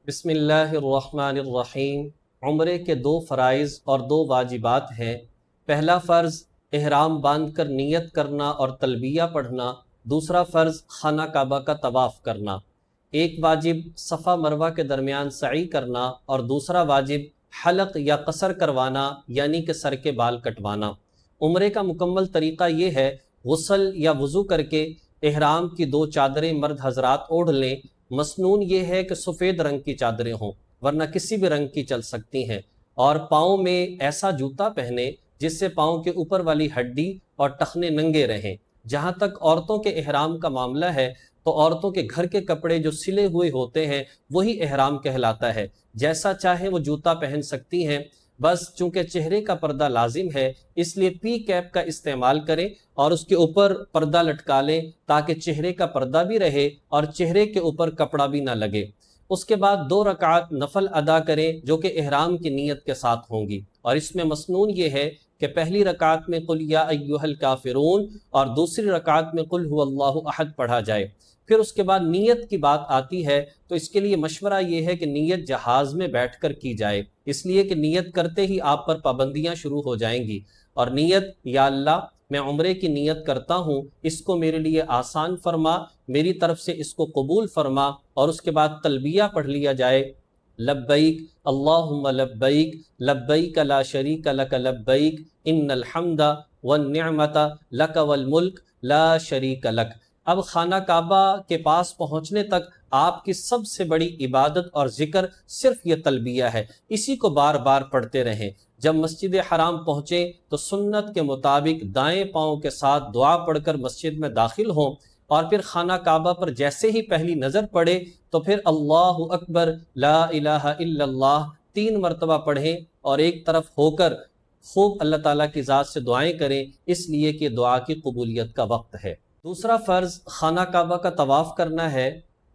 بسم اللہ الرحمن الرحیم۔ عمرے کے دو فرائض اور دو واجبات ہیں۔ پہلا فرض احرام باندھ کر نیت کرنا اور تلبیہ پڑھنا، دوسرا فرض خانہ کعبہ کا طواف کرنا۔ ایک واجب صفا مروہ کے درمیان سعی کرنا اور دوسرا واجب حلق یا قصر کروانا یعنی کہ سر کے بال کٹوانا۔ عمرے کا مکمل طریقہ یہ ہے، غسل یا وضو کر کے احرام کی دو چادریں مرد حضرات اوڑھ لیں۔ مسنون یہ ہے کہ سفید رنگ کی چادریں ہوں، ورنہ کسی بھی رنگ کی چل سکتی ہیں، اور پاؤں میں ایسا جوتا پہنے جس سے پاؤں کے اوپر والی ہڈی اور ٹخنے ننگے رہیں۔ جہاں تک عورتوں کے احرام کا معاملہ ہے تو عورتوں کے گھر کے کپڑے جو سلے ہوئے ہوتے ہیں وہی احرام کہلاتا ہے، جیسا چاہے وہ جوتا پہن سکتی ہیں، بس چونکہ چہرے کا پردہ لازم ہے اس لیے پی کیپ کا استعمال کریں اور اس کے اوپر پردہ لٹکا لیں تاکہ چہرے کا پردہ بھی رہے اور چہرے کے اوپر کپڑا بھی نہ لگے۔ اس کے بعد 2 رکعت نفل ادا کریں جو کہ احرام کی نیت کے ساتھ ہوں گی، اور اس میں مسنون یہ ہے کہ پہلی رکعت میں قل یا ایھا الکافرون اور دوسری رکعت میں قل ھو اللہ احد پڑھا جائے۔ پھر اس کے بعد نیت کی بات آتی ہے تو اس کے لیے مشورہ یہ ہے کہ نیت جہاز میں بیٹھ کر کی جائے، اس لیے کہ نیت کرتے ہی آپ پر پابندیاں شروع ہو جائیں گی، اور نیت یا اللہ میں عمرے کی نیت کرتا ہوں، اس کو میرے لیے آسان فرما، میری طرف سے اس کو قبول فرما، اور اس کے بعد تلبیہ پڑھ لیا جائے، لبیک اللہم لبیک لبیک لا شریک لک لبیک ان الحمد والنعمت لک والملک لا شریک لک۔ اب خانہ کعبہ کے پاس پہنچنے تک آپ کی سب سے بڑی عبادت اور ذکر صرف یہ تلبیہ ہے، اسی کو بار بار پڑھتے رہیں۔ جب مسجد حرام پہنچیں تو سنت کے مطابق دائیں پاؤں کے ساتھ دعا پڑھ کر مسجد میں داخل ہوں، اور پھر خانہ کعبہ پر جیسے ہی پہلی نظر پڑے تو پھر اللہ اکبر لا الہ الا اللہ 3 مرتبہ پڑھیں، اور ایک طرف ہو کر خوب اللہ تعالیٰ کی ذات سے دعائیں کریں، اس لیے کہ دعا کی قبولیت کا وقت ہے۔ دوسرا فرض خانہ کعبہ کا طواف کرنا ہے۔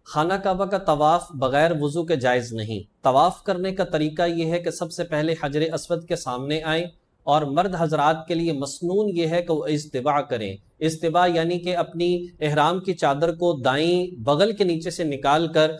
خانہ کعبہ کا طواف بغیر وضو کے جائز نہیں۔ طواف کرنے کا طریقہ یہ ہے کہ سب سے پہلے حجر اسود کے سامنے آئیں، اور مرد حضرات کے لیے مسنون یہ ہے کہ وہ اجتباع کریں۔ اجتباع یعنی کہ اپنی احرام کی چادر کو دائیں بغل کے نیچے سے نکال کر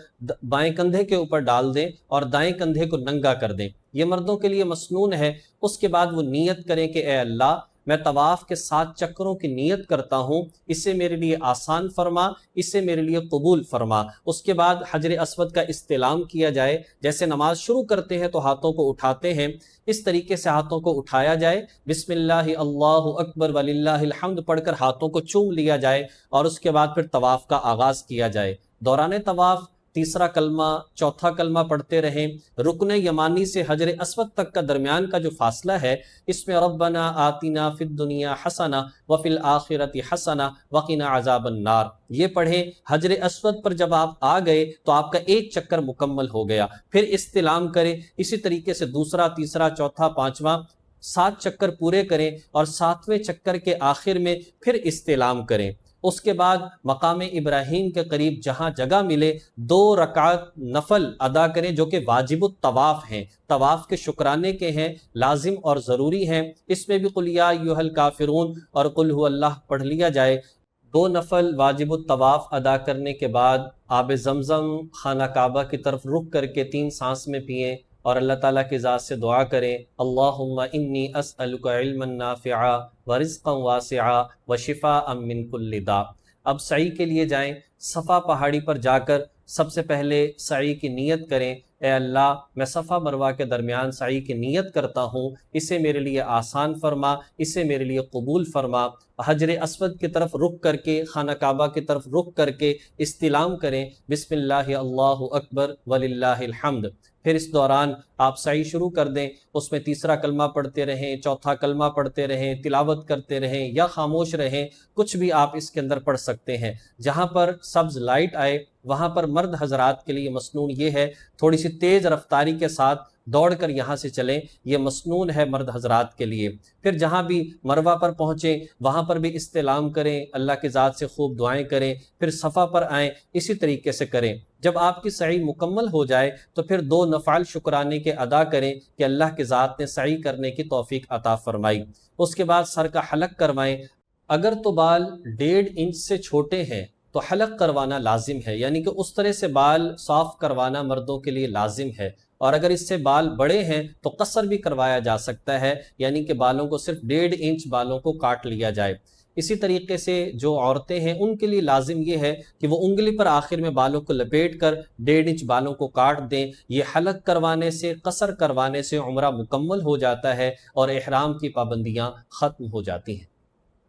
بائیں کندھے کے اوپر ڈال دیں اور دائیں کندھے کو ننگا کر دیں، یہ مردوں کے لیے مسنون ہے۔ اس کے بعد وہ نیت کریں کہ اے اللہ میں طواف کے 7 چکروں کی نیت کرتا ہوں، اسے میرے لیے آسان فرما، اسے میرے لیے قبول فرما۔ اس کے بعد حجر اسود کا استلام کیا جائے، جیسے نماز شروع کرتے ہیں تو ہاتھوں کو اٹھاتے ہیں، اس طریقے سے ہاتھوں کو اٹھایا جائے، بسم اللہ اللہ اکبر وللہ الحمد پڑھ کر ہاتھوں کو چوم لیا جائے، اور اس کے بعد پھر طواف کا آغاز کیا جائے۔ دوران طواف تیسرا کلمہ، چوتھا کلمہ پڑھتے رہیں۔ رکن یمانی سے حجر اسود تک کا درمیان کا جو فاصلہ ہے، اس میں ربنا آتنا فی الدنیا حسنہ وفی الآخرۃ حسنہ وقنا عذاب النار یہ پڑھیں۔ حجر اسود پر جب آپ آ گئے تو آپ کا ایک چکر مکمل ہو گیا، پھر استلام کریں، اسی طریقے سے دوسرا، تیسرا، چوتھا، پانچواں 7 چکر پورے کریں، اور 7ویں چکر کے آخر میں پھر استلام کریں۔ اس کے بعد مقام ابراہیم کے قریب جہاں جگہ ملے 2 رکعت نفل ادا کریں جو کہ واجب الطواف ہیں، طواف کے شکرانے کے ہیں، لازم اور ضروری ہیں۔ اس میں بھی قل یا ایھا الکافرون اور قل ھو اللہ پڑھ لیا جائے۔ 2 نفل واجب الطواف ادا کرنے کے بعد آب زمزم خانہ کعبہ کی طرف رخ کر کے 3 سانس میں پئیں، اور اللہ تعالیٰ کی ذات سے دعا کریں، اللہم انی اسألک علما نافعا ورزقا واسعا وشفاء من کل داء۔ اب سعی کے لیے جائیں۔ صفا پہاڑی پر جا کر سب سے پہلے سعی کی نیت کریں، اے اللہ میں صفا مروہ کے درمیان سعی کی نیت کرتا ہوں، اسے میرے لیے آسان فرما، اسے میرے لیے قبول فرما۔ حجر اسود کی طرف رخ کر کے، خانہ کعبہ کی طرف رخ کر کے استلام کریں، بسم اللہ اللہ اکبر وللہ الحمد۔ پھر اس دوران آپ سعی شروع کر دیں، اس میں تیسرا کلمہ پڑھتے رہیں، چوتھا کلمہ پڑھتے رہیں، تلاوت کرتے رہیں یا خاموش رہیں، کچھ بھی آپ اس کے اندر پڑھ سکتے ہیں۔ جہاں پر سبز لائٹ آئے وہاں پر مرد حضرات کے لیے مسنون یہ ہے تھوڑی سی تیز رفتاری کے ساتھ دوڑ کر یہاں سے چلیں، یہ مسنون ہے مرد حضرات کے لیے۔ پھر جہاں بھی مروہ پر پہنچیں وہاں پر بھی استلام کریں، اللہ کی ذات سے خوب دعائیں کریں، پھر صفا پر آئیں، اسی طریقے سے کریں۔ جب آپ کی سعی مکمل ہو جائے تو پھر 2 نفل شکرانے کے ادا کریں کہ اللہ کی ذات نے سعی کرنے کی توفیق عطا فرمائی۔ اس کے بعد سر کا حلق کروائیں۔ اگر تو بال 1.5 انچ سے چھوٹے ہیں تو حلق کروانا لازم ہے، یعنی کہ اس طرح سے بال صاف کروانا مردوں کے لیے لازم ہے۔ اور اگر اس سے بال بڑے ہیں تو قصر بھی کروایا جا سکتا ہے، یعنی کہ بالوں کو صرف 1.5 انچ بالوں کو کاٹ لیا جائے۔ اسی طریقے سے جو عورتیں ہیں ان کے لیے لازم یہ ہے کہ وہ انگلی پر آخر میں بالوں کو لپیٹ کر 1.5 انچ بالوں کو کاٹ دیں۔ یہ حلق کروانے سے، قصر کروانے سے عمرہ مکمل ہو جاتا ہے اور احرام کی پابندیاں ختم ہو جاتی ہیں۔